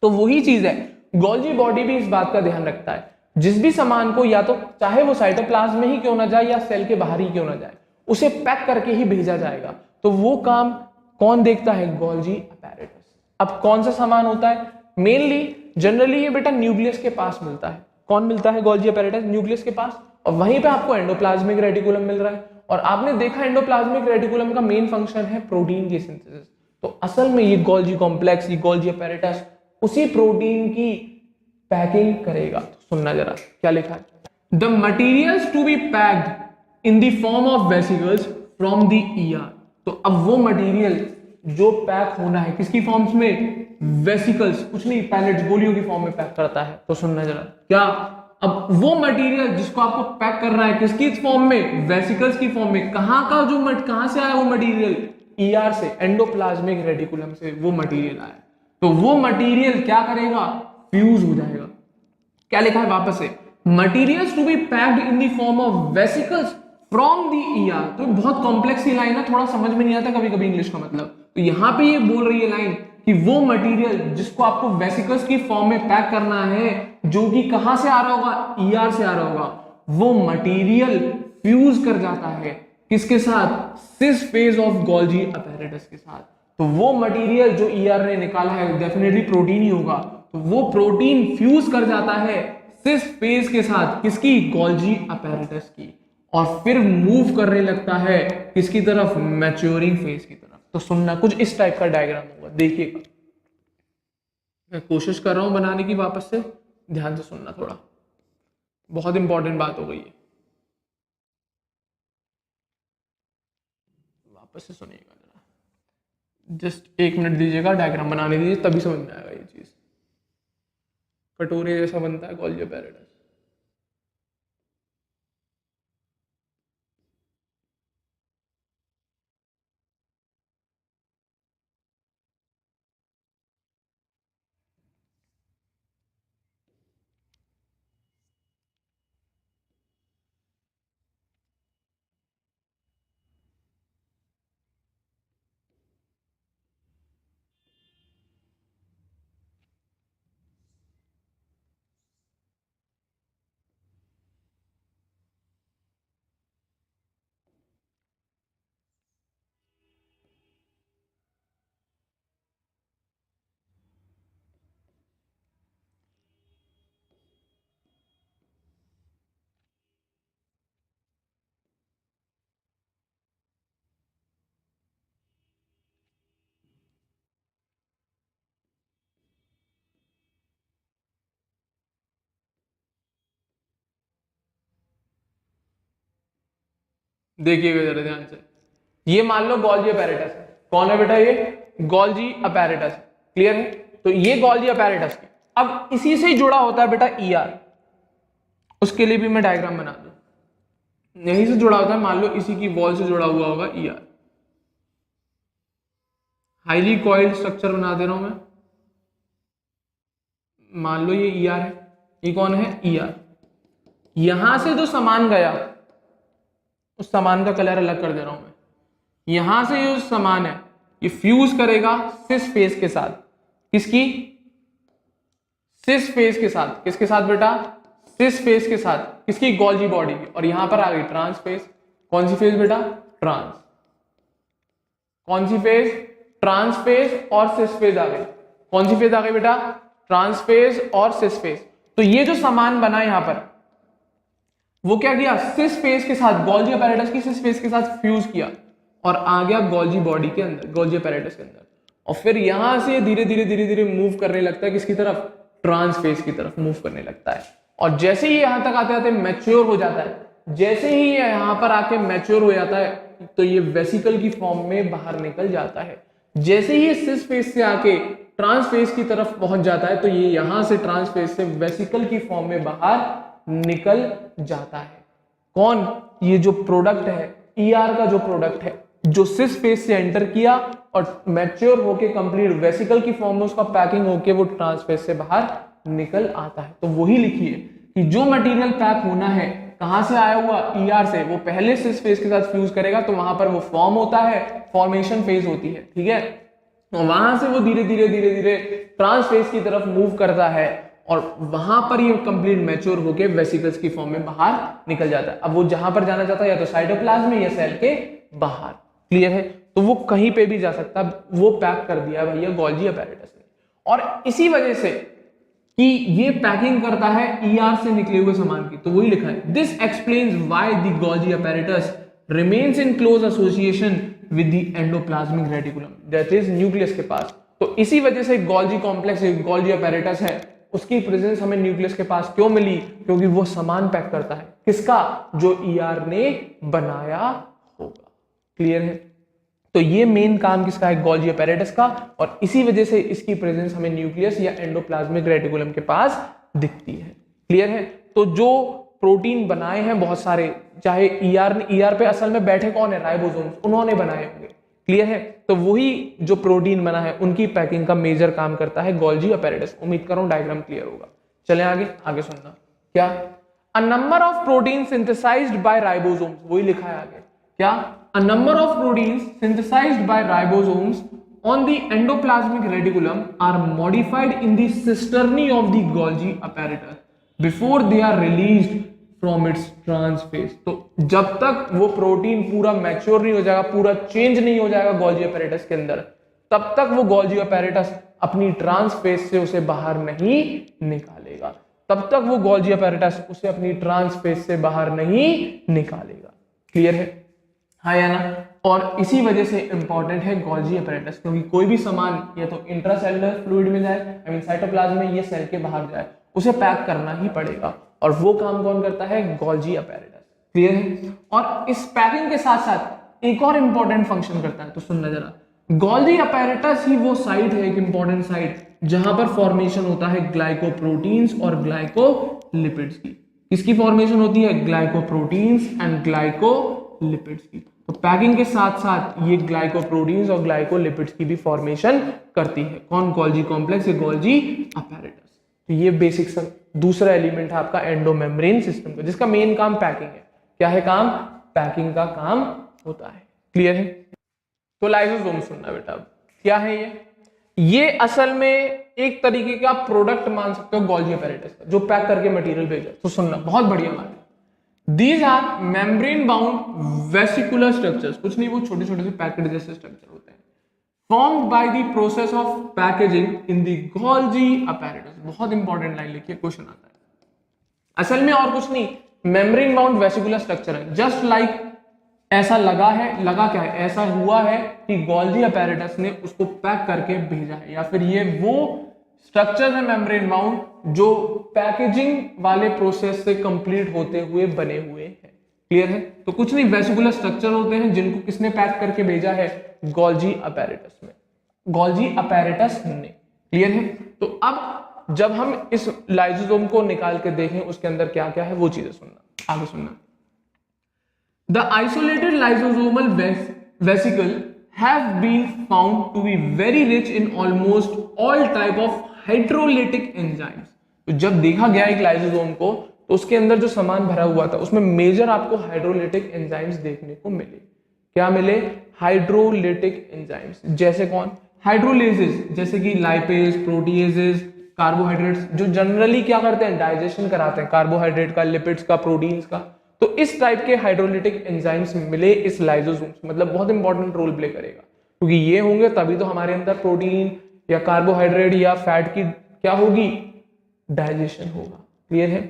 तो वही चीज है, गोल्जी बॉडी भी इस बात का ध्यान रखता है, जिस भी सामान को, या तो चाहे वो साइटोप्लाज्म में ही क्यों ना जाए या सेल के बाहर ही क्यों ना जाए, उसे पैक करके ही भेजा जाएगा। तो वो काम कौन देखता है? Golgi apparatus. अब कौन सा सामान होता है? मेनली जनरली ये बेटा न्यूक्लियस के पास मिलता है। कौन मिलता है? गोल्जी अपैरेटस न्यूक्लियस के पास, और वहीं पे आपको एंडोप्लाज्मिक रेटिकुलम मिल रहा है। और आपने देखा एंडोप्लाज्मिक रेटिकुलम का मेन फंक्शन है प्रोटीन की सिंथेसिस। तो असल में ये गोल्जी कॉम्प्लेक्स, ये गोल्जी अपैरेटस उसी प्रोटीन की पैकिंग करेगा। तो सुनना जरा क्या लिखा है, the materials to be packed in the form of vesicles from the ER. तो अब वो मटेरियल जो पैक होना है किसकी फॉर्म्स में? वेसिकल्स, कुछ नहीं, पैलेट्स, गोलियों की फॉर्म में पैक करता है। तो सुनना जरा क्या, अब वो मटेरियल जिसको आपको पैक करना है किसकी फॉर्म में? वेसिकल्स की फॉर्म में। कहां का जो कहां से आया वो मटेरियल? ईआर से, एंडोप्लाज्मिक रेटिकुलम से वो मटेरियल आया। तो वो मटेरियल क्या करेगा? फ्यूज हो जाएगा। क्या लिखा है वापस से, materials to be packed in the form of vesicles from the ER. तो बहुत कॉम्प्लेक्स ही लाइन है, थोड़ा समझ में नहीं आता कभी कभी इंग्लिश का मतलब। तो यहां पे ये बोल रही है लाइन कि वो मटेरियल जिसको आपको वेसिकल्स की फॉर्म में पैक करना है, जो कि कहां से आ रहा होगा? ईआर से आ रहा होगा, वो मटेरियल फ्यूज कर जाता है किसके साथ? सिस फेज ऑफ गोल्जी अपैरेटस के साथ। तो वो मटेरियल जो ईआर ने निकाला है डेफिनेटली प्रोटीन ही होगा, तो वो प्रोटीन फ्यूज कर जाता है सिस फेज के साथ, किसकी? गोल्जी अपैरेटस की, और फिर मूव करने लगता है किसकी तरफ? मैच्योरिंग फेज की तरफ। तो सुनना, कुछ इस टाइप का डायग्राम होगा, देखिएगा। मैं कोशिश कर रहा हूं बनाने की, वापस से ध्यान से सुनना, थोड़ा बहुत इंपॉर्टेंट बात हो गई है, वापस से सुनिएगा जरा, जस्ट 1 मिनट दीजिएगा, डायग्राम बनाने दीजिए, तभी समझ में आएगा ये चीज। कटोरे जैसा बनता है गोल्जी अपैरेटस। देखिएगा जरा ध्यान से, ये मान लो गोल्जी अपैरेटस है। कौन है बेटा? ये गोल्जी अपैरेटस। क्लियर है? तो ये गोल्जी अपैरेटस है। अब इसी से ही जुड़ा होता है बेटा ईआर, उसके लिए भी मैं डायग्राम बना दूं। यहीं से जुड़ा होता है, मान लो इसी की वॉल से जुड़ा हुआ होगा ईआर। हाईली कॉइल्ड स्ट्रक्चर बना दे रहा हूं मैं। मान लो ये ईआर है, ये कौन है? ईआर। यहां से जो सामान गया उस सामान का कलर अलग कर दे रहा हूं मैं। यहां से जो सामान है ये फ्यूज करेगा सिस फेज के साथ। किसकी? सिस फेज के साथ। किसके साथ बेटा? सिस फेज के साथ। किसकी? गोल्जी बॉडी की। और यहां पर आ गई ट्रांस फेज। कौन सी फेज बेटा? ट्रांस। कौन सी फेज? ट्रांस फेज और सिस फेज आ गई। कौन सी फेज आ गई बेटा? ट्रांस फेज और सिस फेज। तो ये जो सामान बना यहां पर, वो क्या किया? सिस फेज के साथ, गोल्जी अपैरेटस की सिस फेज के साथ फ्यूज किया और आ गया गोल्जी बॉडी के अंदर, गोल्जी अपैरेटस के अंदर। और फिर यहां से धीरे धीरे धीरे धीरे मूव करने लगता है किसकी तरफ? ट्रांस फेज की तरफ मूव करने लगता है। और जैसे ही यहां तक आते आते मैच्योर हो जाता है, जैसे ही ये यहां पर आके मैच्योर हो जाता है तो ये वेसिकल की फॉर्म में बाहर निकल जाता है। जैसे ही ये सिस फेज से आके ट्रांस फेज की तरफ पहुंच जाता है तो ये यहां से ट्रांस फेज से वेसिकल की फॉर्म में बाहर निकल जाता है। कौन? ये जो प्रोडक्ट है ईआर का, जो प्रोडक्ट है जो सिस फेज से एंटर किया और मैच्योर होके कंप्लीट वेसिकल की फॉर्म में उसका पैकिंग होके वो ट्रांस फेज से बाहर निकल आता है। तो वही लिखिए कि जो मटेरियल पैक होना है कहां से आया हुआ? ईआर से। वो पहले सिस फेज के साथ फ्यूज करेगा तो वहां पर वो फॉर्म होता है, फॉर्मेशन फेज होती है। ठीक है? तो वहां से वो धीरे धीरे धीरे धीरे ट्रांस फेज की तरफ मूव करता है और वहां पर ये कंप्लीट मैच्योर होके वेसिकल्स की फॉर्म में बाहर निकल जाता है। अब वो जहां पर जाना चाहता है या तो साइटोप्लाज्म में या सेल के बाहर। क्लियर है? तो वो कहीं पे भी जा सकता है, वो पैक कर दिया भैया गोल्जी अपैरेटस ने। और इसी वजह से कि ये पैकिंग करता है ईआर से निकले हुए सामान की, तो वही लिखा है this explains why the Golgi apparatus remains in close association with the endoplasmic reticulum, that is nucleus के पास। तो इसी वजह से गोल्जी कॉम्प्लेक्स, गोल्जी अपैरेटस है, उसकी प्रेजेंस हमें न्यूक्लियस के पास क्यों मिली? क्योंकि वो सामान पैक करता है। किसका? जो ईआर ने बनाया होगा। क्लियर है? तो ये मेन काम किसका है? गोल्जी अपैरेटस का। और इसी वजह से इसकी प्रेजेंस हमें न्यूक्लियस या एंडोप्लाज्मिक रेटिकुलम के पास दिखती है। क्लियर है? तो जो प्रोटीन बनाए हैं बहुत सारे, चाहे ईआर पे असल में बैठे कौन है? राइबोसोम्स, उन्होंने बनाए होंगे। क्लियर है? तो वही जो प्रोटीन बना है उनकी पैकिंग का मेजर काम करता है गोल्जी अपैरेटस। उम्मीद कर रहा हूं डायग्राम क्लियर होगा। चलें आगे, आगे सुनना। क्या? A number of protein synthesized by ribosomes, वही लिखा है आगे। क्या? A number of proteins synthesized by ribosomes on the endoplasmic reticulum are modified in the cisternae of the Golgi apparatus before they are released from its trans phase। तो जब तक वो protein पूरा मैच्योर नहीं हो जाएगा, पूरा चेंज नहीं हो जाएगा गोल्जी अपैरेटस के अंदर, तब तक वो गोल्जी अपैरेटस अपनी ट्रांस फेज से उसे बाहर नहीं निकालेगा। तब तक वो गोल्जी अपैरेटस उसे अपनी ट्रांस फेज से बाहर नहीं निकालेगा। क्लियर है? हाँ या ना? और इसी वजह से इंपॉर्टेंट है गोल्जी अपैरेटस, क्योंकि कोई भी सामान या तो इंट्रासेलुलर फ्लूइड में जाए, आई मीन साइटोप्लाज्म में, ये सेल के बाहर जाए, उसे पैक करना ही पड़ेगा। और वो काम कौन करता है? Golgi apparatus. क्लियर है? और इस पैकिंग के साथ साथ एक और इंपॉर्टेंट फंक्शन करता है, तो सुनना जरा। गोल्जी अपैरेटस ही वो साइट है, एक इंपॉर्टेंट साइट, जहां पर फॉर्मेशन होता है ग्लाइकोप्रोटीन्स और ग्लाइकोलिपिड्स की। किसकी फॉर्मेशन होती है? ग्लाइकोप्रोटीन्स एंड ग्लाइकोलिपिड्स की। तो पैकिंग के साथ साथ ये ग्लाइकोप्रोटीन्स और ग्लाइकोलिपिड्स की भी फॉर्मेशन करती है। कौन? गोल्जी कॉम्प्लेक्स, ये गोल्जी अपैरेटस। तो ये बेसिक दूसरा एलिमेंट है आपका एंडोमेम्ब्रेन सिस्टम का, जिसका मेन काम पैकिंग है। क्या है काम? पैकिंग का काम होता है। क्लियर है? तो लाइसोसोम सुनना बेटा। अब क्या है ये असल में एक तरीके का प्रोडक्ट मान सकते हो गोल्जी अपैरेटस का, जो पैक करके मटेरियल भेजा। तो सुनना, बहुत बढ़िया बात है। These are membrane bound vesicular structures, कुछ नहीं, वो छोटे छोटे से पैकेट जैसे स्ट्रक्चर होते हैं, formed by the process of packaging in the Golgi apparatus। बहुत इंपॉर्टेंट लाइन लिखिए, क्वेश्चन आता है। असल में और कुछ नहीं, मेम्ब्रेन बाउंड वेसिकुलर स्ट्रक्चर है। जस्ट लाइक ऐसा लगा है, लगा क्या है? ऐसा हुआ है कि गोल्जी अपैरेटस ने उसको पैक करके भेजा है, या फिर ये वो स्ट्रक्चर है मेम्ब्रेन बाउंड जो पैकेजिंग वाले प्रोसेस से कंप्लीट होते हुए बने हुए हैं। क्लियर है? तो कुछ नहीं, वेसिकुलर स्ट्रक्चर होते हैं जिनको किसने पैक करके भेजा है? गोल्जी अपैरेटस में, गोल्जी अपैरेटस ने। क्लियर है? तो अब जब हम इस लाइसोसोम को निकाल के देखें उसके अंदर क्या क्या है वो चीजें सुनना, आगे सुनना। The isolated lysosomal vesicle have been found to be very rich in almost all type of hydrolytic enzymes। तो जब देखा गया एक लाइसोसोम को तो उसके अंदर जो सामान भरा हुआ था उसमें मेजर आपको हाइड्रोलिटिक एंजाइम्स देखने को मिले। क्या मिले? Hydrolytic enzymes. जैसे कौन? हाइड्रोलेजेस, जैसे कि लाइपेज, प्रोटीएजेस, कार्बोहाइड्रेट्स, जो जनरली क्या करते हैं? डाइजेशन कराते हैं कार्बोहाइड्रेट का, लिपिड्स का, प्रोटीन्स का। तो इस टाइप के हाइड्रोलिटिक एंजाइम्स मिले इस लाइसोसोम, मतलब बहुत इंपॉर्टेंट रोल प्ले करेगा, क्योंकि ये होंगे तभी तो हमारे अंदर प्रोटीन या कार्बोहाइड्रेट या फैट की क्या होगी? डाइजेशन होगा। क्लियर है?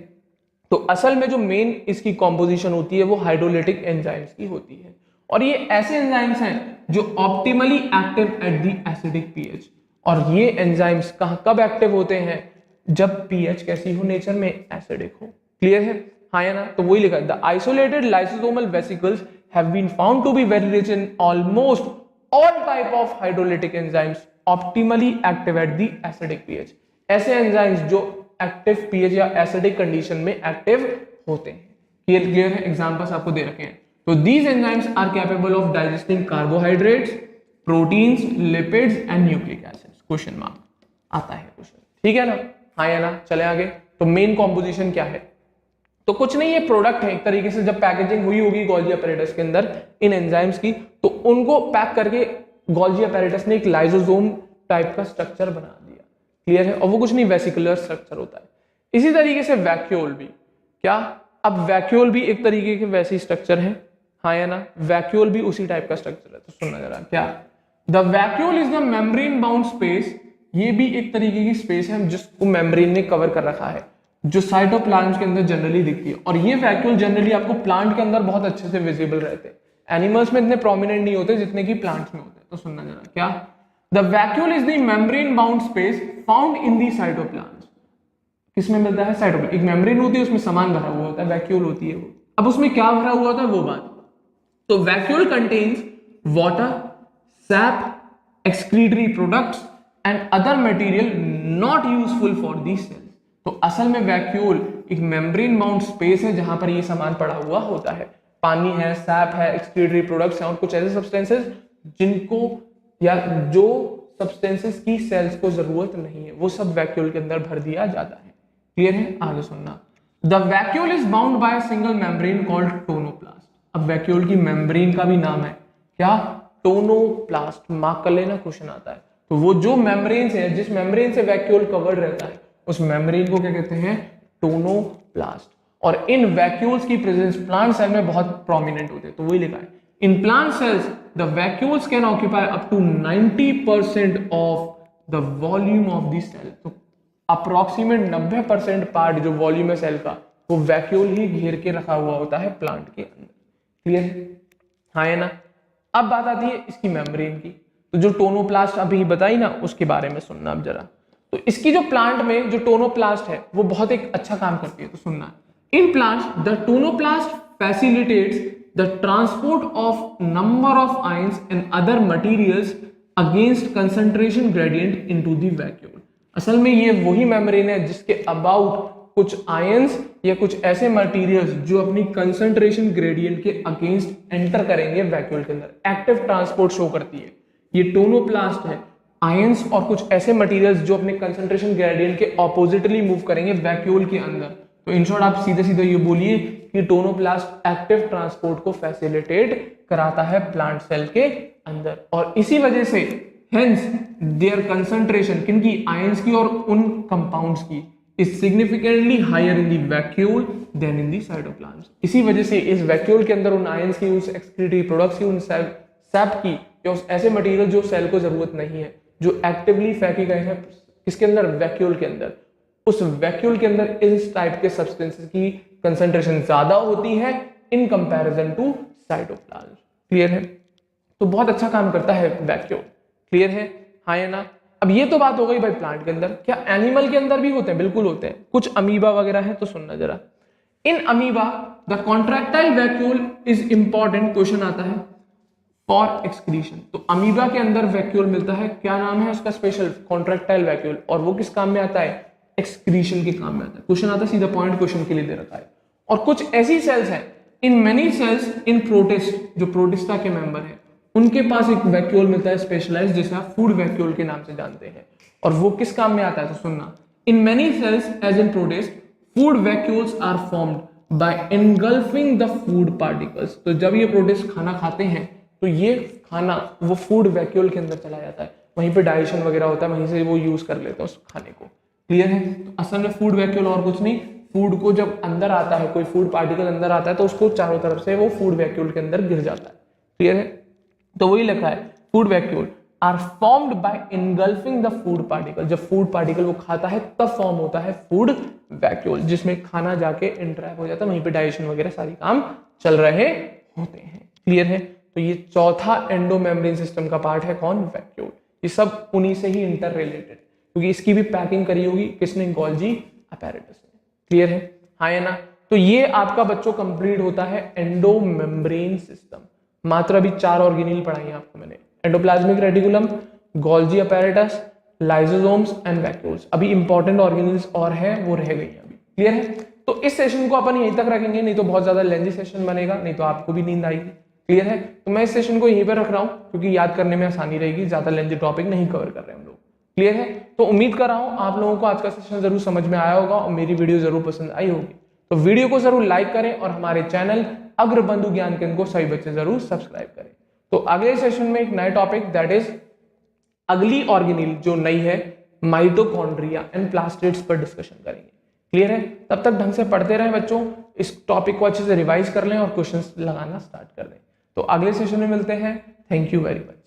तो असल में जो मेन इसकी कॉम्पोजिशन होती है वो हाइड्रोलिटिक एंजाइम्स की होती है, और ये ऐसे एंजाइम्स हैं जो optimally active at the acidic pH. और ये एंजाइम्स कब एक्टिव होते हैं? जब पीएच कैसी हो नेचर में? एसिडिक हो। क्लियर है? हाँ या ना? तो वही लिखा है, the isolated lysosomal vesicles have been found to be very rich in almost all type of hydrolytic enzymes optimally active at the acidic pH. ऐसे एंजाइम्स जो एक्टिव पीएच या एसिडिक कंडीशन में एक्टिव होते हैं। क्लियर है? Examples आपको दे रखे हैं। तो these enzymes are capable of digesting carbohydrates, proteins, lipids and nucleic acids. Question mark आता है क्वेश्चन, ठीक है ना? हाँ या ना? चले आगे। तो मेन कॉम्पोजिशन क्या है? तो कुछ नहीं, ये प्रोडक्ट है एक तरीके से। जब पैकेजिंग हुई होगी गोल्जी अपैरेटस के अंदर इन एंजाइम्स की, तो उनको पैक करके गोल्जी अपैरेटस ने एक लाइसोसोम टाइप का स्ट्रक्चर बना दिया। क्लियर है? और वो कुछ नहीं, वेसिकुलर स्ट्रक्चर होता है। इसी तरीके से वैक्यूल भी, क्या? अब वैक्यूल भी एक तरीके के वैसी स्ट्रक्चर है। हाँ या ना? वैक्यूल भी उसी टाइप का स्ट्रक्चर है। तो सुनना जरा, क्या? The vacuole is the membrane bound space. ये भी एक तरीके की स्पेस है जिसको मेम्ब्रेन ने कवर कर रखा है, जो साइटोप्लाज्म के अंदर जनरली दिखती है। और ये वैक्यूल जनरली आपको प्लांट के अंदर बहुत अच्छे से विजिबल रहते हैं। एनिमल्स में इतने प्रोमिनेंट नहीं होते जितने की प्लांट्स में होते हैं। तो सुनना जरा, क्या? The vacuole is the membrane bound space found in the cytoplasm. किसमें मिलता है? साइटोप्लाज्म। एक मेम्ब्रेन होती है, उसमें सामान भरा हुआ होता है, वैक्यूल होती है वो। अब उसमें क्या भरा हुआ होता है वो बात। तो vacuole contains water, sap, excretory products and other material not useful for the cells. तो असल में वैक्यूल एक मेम्ब्रेन बाउंड स्पेस है जहां पर ये सामान पड़ा हुआ होता है। पानी है, सैप है, एक्सक्रीटरी प्रोडक्ट्स हैं और कुछ ऐसे सब्सटेंसेस जिनको या जो सब्सटेंसेस की सेल्स को जरूरत नहीं है वो सब वैक्यूल के अंदर भर दिया जाता है। क्लियर है? आगे सुनना। The vacuole is bound by a single membrane called tonoplast. अब वैक्यूल की मेम्ब्रेन का भी नाम है क्या? टोनोप्लास्ट। मार्क कर लेना, क्वेश्चन आता है। तो वो जो मेम्ब्रेन है, जिस मेम्ब्रेन से वैक्यूल कवर्ड रहता है, उस मेम्ब्रेन को क्या कहते हैं? टोनोप्लास्ट। और इन वैक्यूल्स की प्रेजेंस प्लांट सेल में बहुत प्रोमिनेंट होते हैं। तो वही लिखा है, in plant cells the vacuoles can occupy up to 90% of the volume of the cell. तो अप्रोक्सीमेट 90% पार्ट जो वॉल्यूम है सेल का वो वैक्यूल ही घेर के रखा हुआ होता है प्लांट के अंदर। क्लियर है? हाँ है ना? अब बात आती है इसकी मेम्ब्रेन की। तो जो टोनोप्लास्ट अभी बताई ना, उसके बारे में सुनना अब जरा। तो इसकी जो प्लांट में जो टोनोप्लास्ट है वो बहुत एक अच्छा काम करती है। तो सुनना, in plants the tonoplast facilitates the transport of number of ions and other materials against concentration gradient into the vacuole. असल में ये वही मेम्ब्रेन है जिसके अबाउट कुछ आयंस या कुछ ऐसे मटेरियल्स जो अपनी कंसंट्रेशन ग्रेडियंट के अगेंस्ट एंटर करेंगे वैक्यूल के अंदर, एक्टिव ट्रांसपोर्ट शो करती है। ये टोनोप्लास्ट है, आयंस और कुछ ऐसे मटेरियल्स जो अपने कंसंट्रेशन ग्रेडियंट के ऑपोजिटली मूव करेंगे वैक्यूल के अंदर। तो इन शॉर्ट आप सीधे सीधे ये बोलिए कि टोनोप्लास्ट एक्टिव ट्रांसपोर्ट को फैसिलिटेट कराता है प्लांट सेल के अंदर। और इसी वजह से हेंस देयर कंसंट्रेशन किनकी? आयंस की और उन कंपाउंड्स की is significantly higher in the vacuole than in the cytoplasm. इसी वजह से इस वैक्यूल के अंदर उन आयंस की, उस एक्सक्रीटरी प्रोडक्ट्स की, उन सैप की या उस ऐसे मटेरियल जो सेल को जरूरत नहीं है, जो एक्टिवली फेंके गए हैं किसके अंदर? वैक्यूल के अंदर। उस वैक्यूल के अंदर इस टाइप के सब्सटेंसेस की कंसंट्रेशन ज्यादा होती है in comparison to cytoplasm. Clear है? तो बहुत अच्छा काम करता है वैक्यूल। क्लियर है? हाँ या ना? अब ये तो बात हो गई भाई प्लांट के अंदर। क्या एनिमल के अंदर भी होते हैं? बिल्कुल होते हैं। कुछ अमीबा वगैरह है। तो सुनना जरा, in amoeba the contractile vacuole is important, question आता है फॉर एक्सक्रीशन। तो अमीबा के अंदर वैक्यूल मिलता है, क्या नाम है उसका स्पेशल, कॉन्ट्रैक्टाइल वैक्यूल, और वो किस काम में आता है, एक्सक्रीशन के काम में आता है। क्वेश्चन आता है सीधा पॉइंट, क्वेश्चन के लिए दे रखा है। और कुछ ऐसी सेल्स हैं in many cells in protist, जो प्रोटिस्टा के मेंबर हैं उनके पास एक वैक्यूल मिलता है स्पेशलाइज्ड, जिसे आप फूड वैक्यूल के नाम से जानते हैं, और वो किस काम में आता है, तो सुनना, in many cells as in protist food vacuoles are formed by engulfing the food particles. तो जब ये प्रोटिस्ट खाना खाते हैं तो ये खाना वो फूड वैक्यूल के अंदर चला जाता है, वहीं पे डाइजेशन वगैरह होता है, वहीं से वो यूज कर लेते हैं उस खाने को। क्लियर है? तो असल में फूड वैक्यूल और कुछ नहीं, फूड को जब अंदर आता है, कोई फूड पार्टिकल अंदर आता है तो उसको चारों तरफ से वो फूड वैक्यूल के अंदर गिर जाता है। क्लियर है? तो वही लिखा है, food vacuole are formed by engulfing the food particle. जब फूड पार्टिकल वो खाता है तब फॉर्म होता है फूड वैक्यूल, जिसमें खाना जाके इंटरैक्ट हो जाता है, वहीं पे डाइजेशन वगैरह सारी काम चल रहे होते हैं। क्लियर है? तो ये चौथा एंडो मेम्ब्रेन सिस्टम का पार्ट है कौन, वैक्यूल। ये सब उन्हीं से ही इंटर रिलेटेड, क्योंकि इसकी भी पैकिंग करी होगी किसने, गोल्जी अपैरेटस ने। क्लियर है? हाँ या ना? तो ये आपका बच्चों कंप्लीट होता है एंडो मेम्ब्रेन सिस्टम। मात्र अभी 4 ऑर्गेनील पढ़ाई है आपको मैंने, endoplasmic reticulum, Golgi apparatus, lysosomes and vacuoles. अभी इंपॉर्टेंट ऑर्गेनील्स और है, वो रह गई है अभी। क्लियर है? तो इस सेशन को अपन यहीं तक रखेंगे, नहीं तो बहुत ज्यादा लेंथी सेशन बनेगा, नहीं तो आपको भी नींद आएगी। क्लियर है? तो मैं इस सेशन को यहीं पर रख रहा हूं क्योंकि याद करने में आसानी रहेगी, ज्यादा लेंथी टॉपिक नहीं कवर कर रहे हम लोग। क्लियर है? तो उम्मीद कर रहा हूं आप लोगों को आज का सेशन जरूर समझ में आया होगा और मेरी वीडियो जरूर पसंद आई होगी। तो वीडियो को जरूर लाइक करें और हमारे चैनल अग्रबंधु ज्ञान केंद्र को सभी बच्चे जरूर सब्सक्राइब करें। तो अगले सेशन में एक नया टॉपिक, दैट इज अगली ऑर्गेनील जो नई है, माइटोकॉन्ड्रिया एंड प्लास्टिड्स पर डिस्कशन करेंगे। क्लियर है? तब तक ढंग से पढ़ते रहें बच्चों, इस टॉपिक को अच्छे से रिवाइज कर लें और क्वेश्चंस लगाना स्टार्ट कर दें। तो अगले सेशन में मिलते हैं। Thank you very much.